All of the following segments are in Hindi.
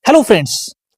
Hello friends,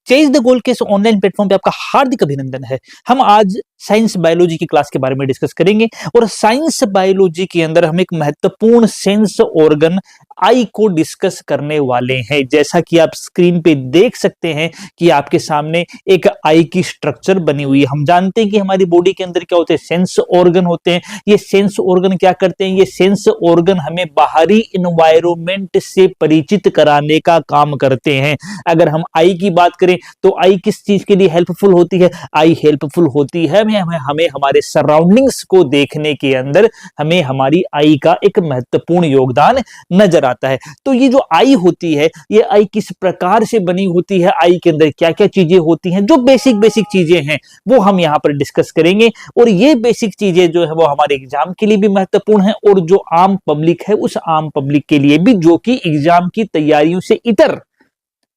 chase the goal के इस ऑनलाइन प्लेटफॉर्म पे आपका हार्दिक अभिनंदन है। हम आज साइंस बायोलॉजी की क्लास के बारे में डिस्कस करेंगे और साइंस बायोलॉजी के अंदर हम एक महत्वपूर्ण सेंस ऑर्गन आई को डिस्कस करने वाले हैं। जैसा कि आप स्क्रीन पे देख सकते हैं कि आपके सामने एक आई की स्ट्रक्चर बनी हुई है। हम जानते हैं कि हमारी बॉडी के अंदर क्या होते हैं, सेंस ऑर्गन होते हैं। ये सेंस ऑर्गन क्या करते हैं, ये सेंस ऑर्गन हमें बाहरी इन्वायरमेंट से परिचित कराने का काम करते हैं। अगर हम आई की बात करें तो आई किस चीज के लिए हेल्पफुल होती है? आई हेल्पफुल होती है हमें हमारे सराउंडिंग्स को देखने के अंदर हमें हमारी आई का एक महत्वपूर्ण योगदान नजर आता है। तो ये जो आई होती है, ये आई किस प्रकार से बनी होती है, आई के अंदर क्या क्या चीजें होती हैं, जो बेसिक चीजें हैं वो हम यहां पर डिस्कस करेंगे। और ये बेसिक चीजें जो है वो हमारे एग्जाम के लिए भी महत्वपूर्ण है और जो आम पब्लिक है उस आम पब्लिक के लिए भी, जो कि एग्जाम की तैयारियों से इतर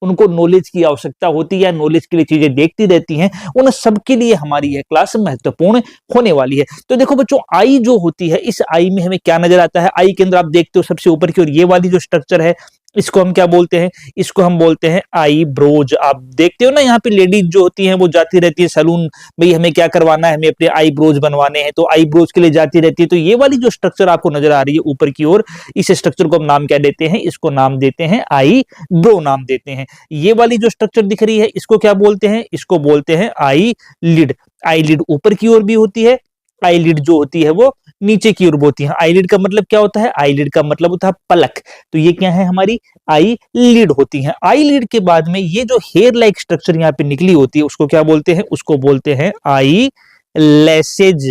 उनको नॉलेज की आवश्यकता होती है या नॉलेज के लिए चीजें देखती रहती हैं, उन सबके लिए हमारी यह क्लास महत्वपूर्ण होने वाली है। तो देखो बच्चों, आई जो होती है, इस आई में हमें क्या नजर आता है? आई के अंदर आप देखते हो सबसे ऊपर की ओर ये वाली जो स्ट्रक्चर है, इसको हम क्या बोलते हैं? इसको हम बोलते हैं आई ब्रोज। आप देखते हो ना, यहाँ पे लेडीज जो होती हैं वो जाती रहती है सैलून, भाई हमें क्या करवाना है, हमें अपने आई ब्रोज बनवाने हैं, तो आई ब्रोज के लिए जाती रहती है। तो ये वाली जो स्ट्रक्चर आपको नजर आ रही है ऊपर की ओर, इस स्ट्रक्चर को हम नाम क्या देते हैं? इसको नाम देते हैं आई ब्रो नाम देते हैं। ये वाली जो स्ट्रक्चर दिख रही है, इसको क्या बोलते हैं? इसको बोलते हैं आई लिड। आई लिड ऊपर की ओर भी होती है, आईलिड जो होती है वो नीचे की ओर होती है। आईलिड का मतलब क्या होता है? आईलिड का मतलब होता है पलक। तो ये क्या है? हमारी आई लिड होती है। आई लिड के बाद में ये जो हेयर लाइक स्ट्रक्चर यहाँ पे निकली होती है, उसको क्या बोलते हैं? उसको बोलते हैं आई लैसेज।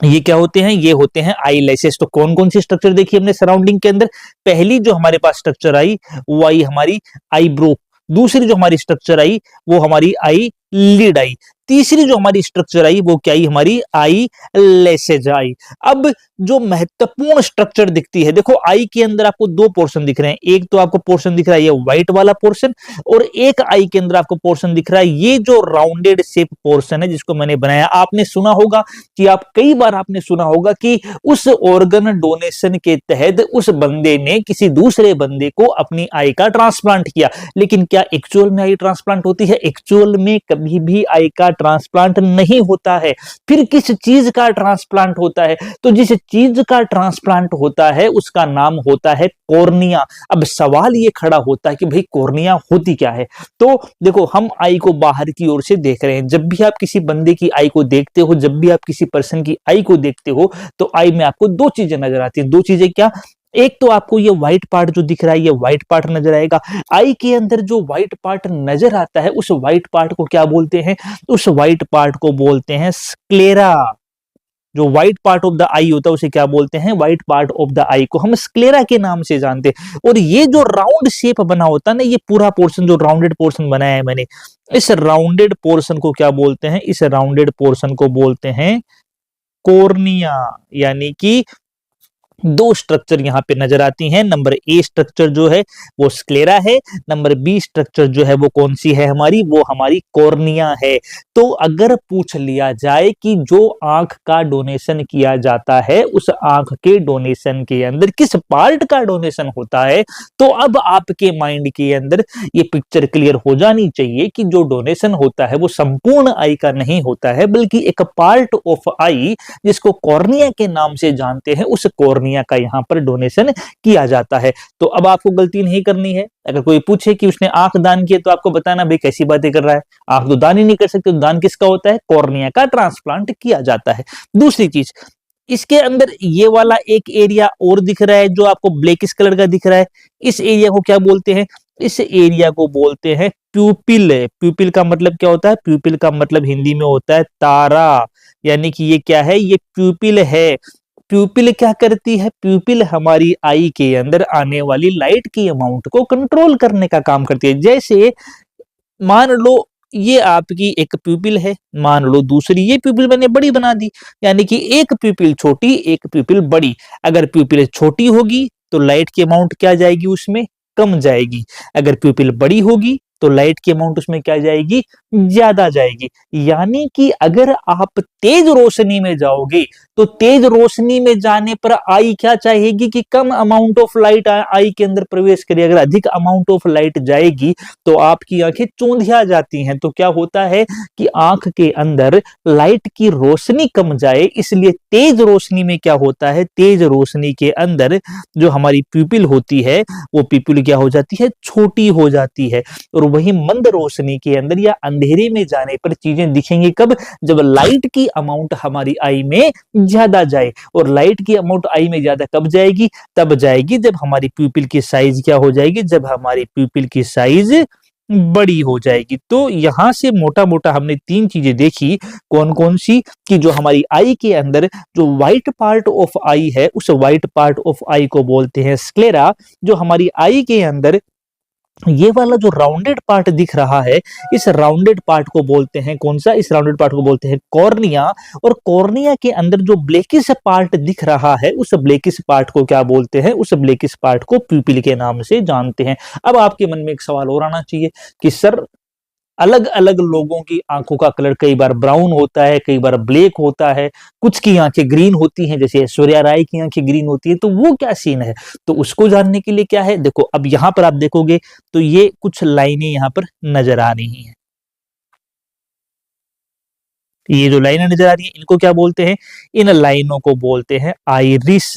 ये क्या होते हैं? ये होते हैं आई लैसेज। तो कौन कौन सी स्ट्रक्चर देखी हमने सराउंडिंग के अंदर? पहली जो हमारे पास स्ट्रक्चर आई वो आई हमारी आई ब्रो। दूसरी जो हमारी स्ट्रक्चर आई वो हमारी आई लिड आई। तीसरी जो हमारी स्ट्रक्चर आई वो क्या आई? हमारी आई लैसेज आई। अब जो महत्वपूर्ण स्ट्रक्चर दिखती है, देखो आई के अंदर आपको दो पोर्शन दिख रहे हैं। एक तो आपको पोर्शन दिख रहा है ये व्हाइट वाला पोर्शन, और एक आई के अंदर आपको पोर्शन दिख रहा है ये जो राउंडेड शेप पोर्शन है जिसको मैंने बनाया। आपने सुना होगा कि कई बार आपने सुना होगा कि उस ऑर्गन डोनेशन के तहत उस बंदे ने किसी दूसरे बंदे को अपनी आई का ट्रांसप्लांट किया। लेकिन क्या एक्चुअल में आई ट्रांसप्लांट होती है? एक्चुअल में कभी भी आई का ट्रांसप्लांट नहीं होता है। फिर किस चीज का ट्रांसप्लांट होता है? तो जिस चीज का ट्रांसप्लांट होता है उसका नाम होता है कॉर्निया। अब सवाल ये खड़ा होता है कि भाई कॉर्निया होती क्या है? तो देखो, हम आई को बाहर की ओर से देख रहे हैं। जब भी आप किसी बंदे की आई को देखते हो, जब भी आप किसी पर्सन की आई को देखते हो, तो आई में आपको दो चीजें नजर आती हैं। दो चीजें क्या? एक तो आपको ये व्हाइट पार्ट जो दिख रहा है, ये व्हाइट पार्ट नजर आएगा। आई के अंदर जो व्हाइट पार्ट नजर आता है, उस व्हाइट पार्ट को क्या बोलते हैं? उस व्हाइट पार्ट को बोलते हैं स्क्लेरा। जो व्हाइट पार्ट ऑफ द आई होता है उसे क्या बोलते हैं? व्हाइट पार्ट ऑफ द आई को हम स्क्लेरा के नाम से जानते हैं। और ये जो राउंड शेप बना होता है ना, ये पूरा पोर्शन जो राउंडेड पोर्शन बनाया है मैंने, इस राउंडेड पोर्शन को क्या बोलते हैं? इस राउंडेड पोर्शन को बोलते हैं कॉर्निया। यानी कि दो स्ट्रक्चर यहां पे नजर आती हैं। नंबर ए स्ट्रक्चर जो है वो स्क्लेरा है, नंबर बी स्ट्रक्चर जो है वो कौन सी है हमारी? वो हमारी कॉर्निया है। तो अगर पूछ लिया जाए कि जो आंख का डोनेशन किया जाता है, उस आंख के डोनेशन के अंदर किस पार्ट का डोनेशन होता है, तो अब आपके माइंड के अंदर ये पिक्चर क्लियर हो जानी चाहिए कि जो डोनेशन होता है वो संपूर्ण आई का नहीं होता है, बल्कि एक पार्ट ऑफ आई जिसको कॉर्निया के नाम से जानते हैं, उस कॉर्निया का यहां पर डोनेशन किया जाता है। तो अब आपको गलती नहीं करनी है। अगर कोई पूछे कि उसने आंख दान की, तो आपको बताना भाई कैसी बातें कर रहा है, आंख तो दान ही नहीं कर सकते। तो दान किसका होता है? कॉर्निया का ट्रांसप्लांट किया जाता है। दूसरी चीज, इसके अंदर ये वाला एक एरिया और दिख रहा है जो आपको ब्लैकिश कलर का दिख रहा है, इस एरिया को क्या बोलते हैं? इस एरिया को बोलते हैं प्यूपिल। प्यूपिल का मतलब क्या होता है? प्यूपिल का मतलब हिंदी में होता है तारा। यानी कि ये क्या है? ये प्यूपिल है। प्यूपिल क्या करती है? प्यूपिल हमारी आई के अंदर आने वाली लाइट की अमाउंट को कंट्रोल करने का काम करती है। जैसे मान लो ये आपकी एक प्यूपिल है, मान लो दूसरी ये प्यूपिल मैंने बड़ी बना दी, यानी कि एक प्यूपिल छोटी, एक प्यूपिल बड़ी। अगर प्यूपिल छोटी होगी तो लाइट की अमाउंट क्या जाएगी? उसमें कम जाएगी। अगर प्यूपिल बड़ी होगी तो लाइट की अमाउंट उसमें क्या जाएगी, ज्यादा जाएगी। यानी कि अगर आप तेज रोशनी में जाओगे तो तेज रोशनी में जाने पर आई क्या चाहेगी कि कम अमाउंट ऑफ लाइट आई के अंदर प्रवेश करे। अगर अधिक अमाउंट ऑफ लाइट जाएगी तो आपकी आंखें चौंधिया जाती हैं। तो क्या होता है कि आंख के अंदर लाइट की रोशनी कम जाए, इसलिए तेज रोशनी में क्या होता है, तेज रोशनी के अंदर जो हमारी प्यूपिल होती है वो प्यूपिल क्या हो जाती है, छोटी हो जाती है। और वही मंद रोशनी के अंदर या अंधेरे में जाने पर चीजें दिखेंगी कब, जब लाइट की अमाउंट हमारी आई में ज्यादा जाए। और लाइट की अमाउंट आई में ज्यादा कब जाएगी, तब जाएगी जब हमारी प्यूपिल की साइज क्या हो जाएगी, जब हमारी प्यूपिल की साइज बड़ी हो जाएगी। तो यहां से मोटा मोटा हमने तीन चीजें देखी, कौन कौन सी, कि जो हमारी आई के अंदर जो व्हाइट पार्ट ऑफ आई है उस व्हाइट पार्ट ऑफ आई को बोलते हैं स्क्लेरा। जो हमारी आई के अंदर ये वाला जो राउंडेड पार्ट दिख रहा है, इस राउंडेड पार्ट को बोलते हैं कौन सा, इस राउंडेड पार्ट को बोलते हैं कॉर्निया। और कॉर्निया के अंदर जो ब्लैकिश पार्ट दिख रहा है उस ब्लैकिश पार्ट को क्या बोलते हैं, उस ब्लैकिश पार्ट को प्यूपिल के नाम से जानते हैं। अब आपके मन में एक सवाल और आना चाहिए कि सर अलग अलग लोगों की आंखों का कलर कई बार ब्राउन होता है, कई बार ब्लैक होता है, कुछ की आंखें ग्रीन होती हैं, जैसे ऐश्वर्या राय की आंखें ग्रीन होती है, तो वो क्या सीन है। तो उसको जानने के लिए क्या है, देखो अब यहां पर आप देखोगे तो ये कुछ लाइनें यहां पर नजर आ रही हैं। ये जो लाइनें नजर आ रही हैं इनको क्या बोलते हैं, इन लाइनों को बोलते हैं आइरिस।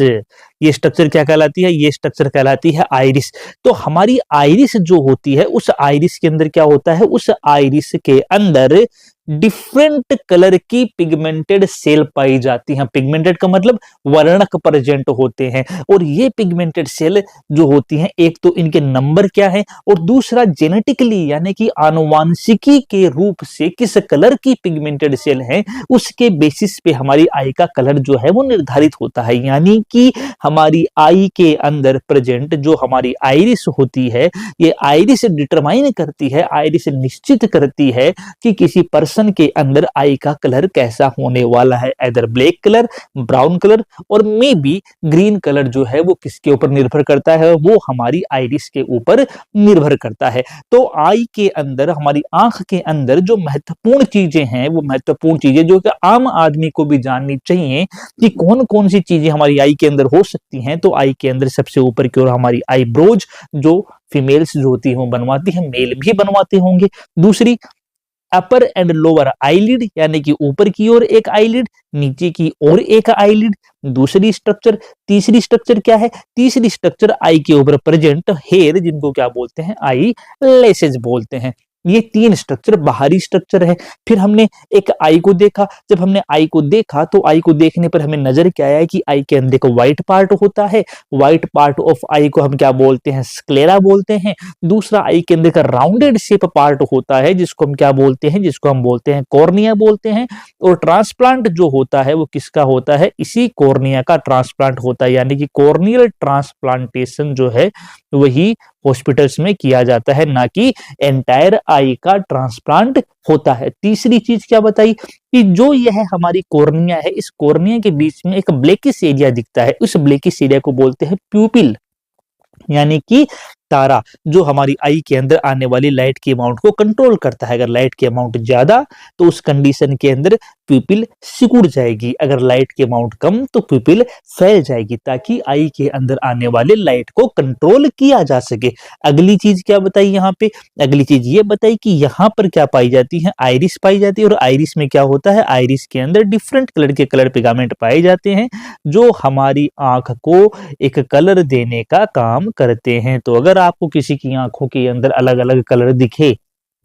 ये स्ट्रक्चर क्या कहलाती है, ये स्ट्रक्चर कहलाती है आइरिस। तो हमारी आइरिस जो होती है उस आइरिस के अंदर क्या होता है, उस आइरिस के अंदर डिफरेंट कलर की पिगमेंटेड सेल पाई जाती हैं। पिगमेंटेड का मतलब वर्णक प्रेजेंट होते हैं। और ये पिगमेंटेड सेल जो होती हैं, एक तो इनके नंबर क्या है और दूसरा जेनेटिकली यानी कि आनुवांशिकी के रूप से किस कलर की पिगमेंटेड सेल है उसके बेसिस पे हमारी आई का कलर जो है वो निर्धारित होता है। यानी कि हमारी आई के अंदर प्रेजेंट जो हमारी आइरिस होती है, ये आइरिस डिटरमाइन करती है, आइरिस निश्चित करती है कि किसी पर्सन के अंदर आई का कलर कैसा होने वाला है। इधर ब्लैक कलर, ब्राउन कलर और मे बी ग्रीन कलर जो है वो किसके ऊपर निर्भर करता है, वो हमारी आइरिस के ऊपर निर्भर करता है। तो आई के अंदर, हमारी आंख के अंदर जो महत्वपूर्ण चीजें हैं, वो महत्वपूर्ण चीजें जो कि आम आदमी को भी जाननी चाहिए कि कौन कौन सी चीजें हमारी आई के अंदर हो सकती हैं। तो आई के अंदर सबसे ऊपर की ओर हमारी आईब्रोज जो फीमेल्स जो होती है वो बनवाती है, मेल भी बनवाते होंगे। दूसरी अपर एंड लोअर आईलिड यानी कि ऊपर की ओर एक आईलिड, नीचे की ओर एक आईलिड। दूसरी स्ट्रक्चर, तीसरी स्ट्रक्चर क्या है, तीसरी स्ट्रक्चर आई के ऊपर प्रेजेंट हेयर जिनको क्या बोलते हैं, आई लेसेस बोलते हैं। ये तीन स्ट्रक्चर बाहरी स्ट्रक्चर है। फिर हमने एक आई को देखा, जब हमने आई को देखा तो आई को देखने पर हमें नजर क्या आया कि आई के अंदर एक व्हाइट पार्ट होता है। व्हाइट पार्ट ऑफ आई को हम क्या बोलते हैं, स्क्लेरा बोलते हैं। दूसरा आई के अंदर का राउंडेड शेप पार्ट होता है जिसको हम क्या बोलते हैं, जिसको हम बोलते हैं कॉर्निया बोलते हैं। और ट्रांसप्लांट जो होता है वो किसका होता है, इसी कॉर्निया का ट्रांसप्लांट होता है। यानी कि कॉर्नियल ट्रांसप्लांटेशन जो है वही हॉस्पिटल्स में किया जाता है, ना कि एंटायर आई का ट्रांसप्लांट होता है। तीसरी चीज क्या बताई कि जो यह हमारी कॉर्निया है, इस कॉर्निया के बीच में एक ब्लैकिश एरिया दिखता है, उस ब्लैकिश एरिया को बोलते हैं प्यूपिल यानी कि तारा, जो हमारी आई के अंदर आने वाली लाइट की अमाउंट को कंट्रोल करता है। अगर लाइट की अमाउंट ज्यादा तो उस कंडीशन के अंदर प्यूपिल सिकुड़ जाएगी, अगर लाइट की अमाउंट कम तो प्यूपिल फैल जाएगी, ताकि आई के अंदर आने वाले लाइट को कंट्रोल किया जा सके। अगली चीज क्या बताई यहाँ पे, अगली चीज ये बताई कि यहाँ पर क्या पाई जाती है, आइरिस पाई जाती है। और आइरिस में क्या होता है, आइरिस के अंदर डिफरेंट कलर के कलर पिगामेंट पाए जाते हैं जो हमारी आंख को एक कलर देने का काम करते हैं। तो अगर आपको किसी की आंखों के अंदर अलग अलग कलर दिखे,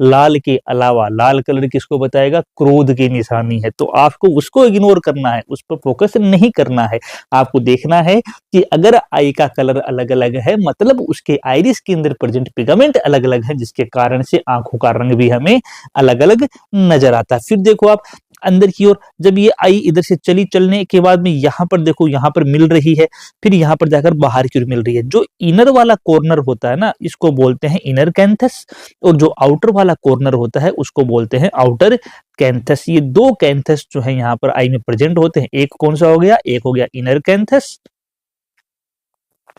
लाल के अलावा, लाल कलर किसको बताएगा, क्रोध की निशानी है, तो आपको उसको इग्नोर करना है, उस पर फोकस नहीं करना है। आपको देखना है कि अगर आई का कलर अलग अलग है मतलब उसके आइरिस के अंदर प्रेजेंट पिगमेंट अलग अलग है, जिसके कारण से आंखों का रंग भी हमें अलग अलग नजर आता है। फिर देखो आप अंदर की ओर, जब ये आई इधर से चली, चलने के बाद में यहाँ पर देखो, यहाँ पर मिल रही है, फिर यहाँ पर जाकर बाहर की ओर मिल रही है। जो इनर वाला कॉर्नर होता है ना, इसको बोलते हैं इनर कैंथस, और जो आउटर वाला कॉर्नर होता है उसको बोलते हैं आउटर कैंथस। ये दो कैंथस जो है यहाँ पर आई में प्रेजेंट होते हैं। एक कौन सा हो गया, एक हो गया इनर कैंथस,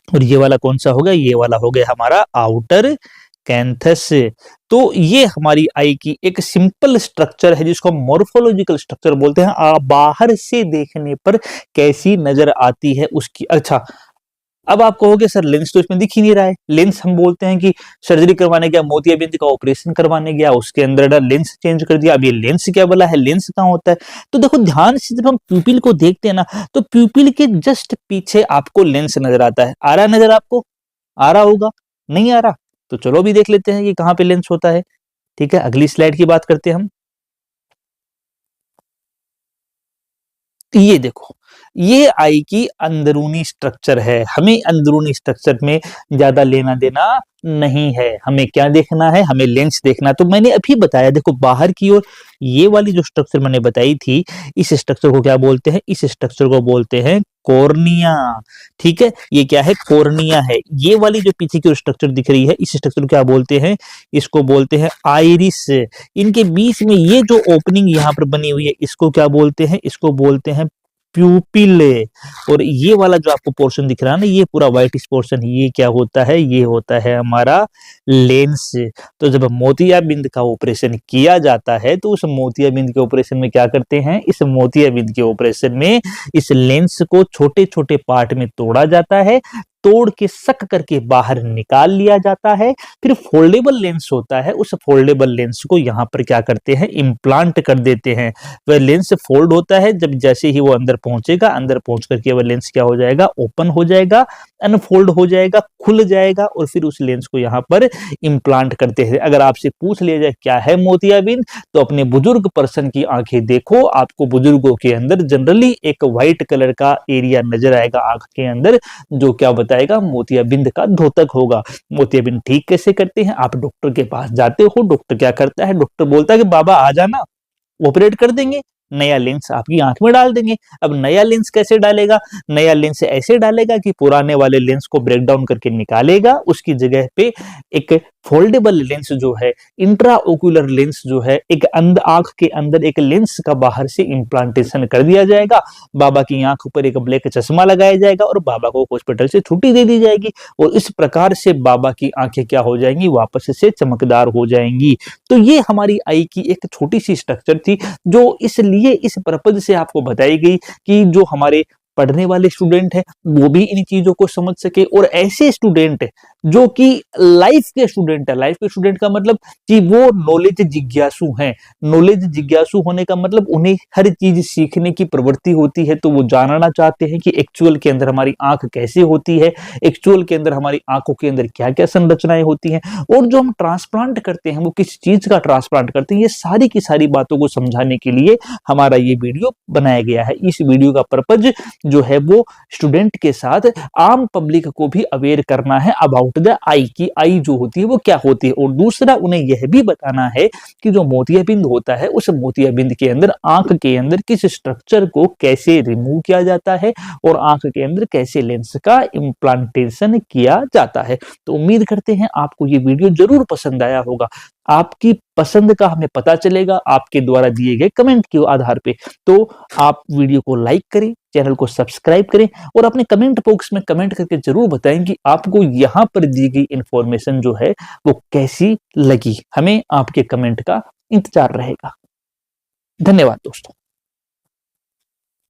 और ये वाला कौन सा हो गया, ये वाला हो गया हमारा आउटर कैंथस। तो ये हमारी आई की एक सिंपल स्ट्रक्चर है जिसको हम मॉर्फोलॉजिकल स्ट्रक्चर बोलते हैं। बाहर से देखने पर कैसी नजर आती है उसकी। अच्छा, अब आप कहोगे सर लेंस तो इसमें दिख ही नहीं रहा है। लेंस हम बोलते हैं कि सर्जरी करवाने गया, मोतियाबिंद का ऑपरेशन करवाने गया, उसके अंदर लेंस चेंज कर दिया। अब ये लेंस क्या बोला है, लेंस कहाँ होता है? तो देखो ध्यान से जब हम प्यूपिल को देखते हैं ना, तो प्यूपिल के जस्ट पीछे आपको लेंस नजर आता है। आ रहा नजर आपको? आ रहा होगा, नहीं आ रहा? तो चलो अभी देख लेते हैं कि कहाँ पे लेंस होता है। ठीक है, अगली स्लाइड की बात करते हैं हम। ये देखो, ये आई की अंदरूनी स्ट्रक्चर है। हमें अंदरूनी स्ट्रक्चर में ज्यादा लेना देना नहीं है। हमें क्या देखना है? हमें लेंस देखना है। तो मैंने अभी बताया, देखो बाहर की ओर ये वाली जो स्ट्रक्चर मैंने बताई थी, इस स्ट्रक्चर को क्या बोलते हैं? इस स्ट्रक्चर को बोलते हैं कॉर्निया। ठीक है, ये क्या है? कॉर्निया है। ये वाली जो पीछे की ओर स्ट्रक्चर दिख रही है, इस स्ट्रक्चर को क्या बोलते हैं? इसको बोलते हैं आइरिस। इनके बीच में ये जो ओपनिंग यहाँ पर बनी हुई है, इसको क्या बोलते हैं? इसको बोलते हैं प्यूपिल। और ये वाला जो आपको पोर्शन दिख रहा है ना, ये पूरा व्हाइट पोर्शन, ये क्या होता है? ये होता है हमारा लेंस। तो जब मोतियाबिंद का ऑपरेशन किया जाता है, तो उस मोतियाबिंद के ऑपरेशन में क्या करते हैं? इस मोतियाबिंद के ऑपरेशन में इस लेंस को छोटे छोटे पार्ट में तोड़ा जाता है, तोड़ के सक करके बाहर निकाल लिया जाता है। फिर फोल्डेबल लेंस होता है, उस फोल्डेबल लेंस को यहाँ पर क्या करते हैं? इम्प्लांट कर देते हैं। वह लेंस फोल्ड होता है, जब जैसे ही वो अंदर पहुंचेगा, अंदर पहुंच करके वह लेंस क्या हो जाएगा? ओपन हो जाएगा, अनफोल्ड हो जाएगा, खुल जाएगा, और फिर उस लेंस को यहाँ पर इम्प्लांट करते हैं। अगर आपसे पूछ लिया जाए क्या है मोतियाबिंद, तो अपने बुजुर्ग पर्सन की आंखें देखो, आपको बुजुर्गों के अंदर जनरली एक व्हाइट कलर का एरिया नजर आएगा आंख के अंदर, जो क्या बताएगा? मोतियाबिंद का द्योतक होगा। मोतियाबिंद ठीक कैसे करते हैं? आप डॉक्टर के पास जाते हो, डॉक्टर क्या करता है? डॉक्टर बोलता है कि बाबा आ जाना, ऑपरेट कर देंगे, नया लेंस आपकी आंख में डाल देंगे। अब नया लेंस कैसे डालेगा? नया लेंस ऐसे डालेगा कि पुराने वाले लेंस को ब्रेक डाउन करके निकालेगा, उसकी जगह पे एक फोल्डेबल लेंस जो है, इंट्रा ओकुलर लेंस जो है, एक आंख के अंदर एक लेंस का बाहर से इम्प्लांटेशन कर दिया जाएगा। बाबा की आंख पर एक ब्लैक चश्मा लगाया जाएगा और बाबा को हॉस्पिटल से छुट्टी दे दी जाएगी। और इस प्रकार से बाबा की आंखें क्या हो जाएंगी? वापस से चमकदार हो जाएंगी। तो ये हमारी आई की एक छोटी सी स्ट्रक्चर थी, जो इसलिए इस पर्पज से आपको बताई गई कि जो हमारे पढ़ने वाले स्टूडेंट है वो भी इन चीजों को समझ सके, और ऐसे स्टूडेंट जो कि लाइफ के स्टूडेंट है। लाइफ के स्टूडेंट का मतलब कि वो नॉलेज जिज्ञासु हैं। नॉलेज जिज्ञासु होने का मतलब उन्हें हर चीज सीखने की प्रवृत्ति होती है, तो वो जानना चाहते हैं कि एक्चुअल के अंदर हमारी आंख कैसे होती है, एक्चुअल के अंदर हमारी आंखों के अंदर क्या क्या संरचनाएं होती हैं, और जो हम ट्रांसप्लांट करते हैं वो किस चीज का ट्रांसप्लांट करते हैं। ये सारी की सारी बातों को समझाने के लिए हमारा ये वीडियो बनाया गया है। इस वीडियो का पर्पज जो है वो स्टूडेंट के साथ आम पब्लिक को भी अवेयर करना है अबाउट द आई, की आई जो होती है वो क्या होती है। और दूसरा उन्हें यह भी बताना है कि जो मोतियाबिंद होता है, उस मोतियाबिंद के अंदर आंख के अंदर किस स्ट्रक्चर को कैसे रिमूव किया जाता है और आंख के अंदर कैसे लेंस का इम्प्लांटेशन किया जाता है। तो उम्मीद करते हैं आपको ये वीडियो जरूर पसंद आया होगा। आपकी पसंद का हमें पता चलेगा आपके द्वारा दिए गए कमेंट के आधार पे। तो आप वीडियो को लाइक करें, चैनल को सब्सक्राइब करें, और अपने कमेंट बॉक्स में कमेंट करके जरूर बताएं कि आपको यहाँ पर दी गई इंफॉर्मेशन जो है वो कैसी लगी। हमें आपके कमेंट का इंतजार रहेगा। धन्यवाद दोस्तों।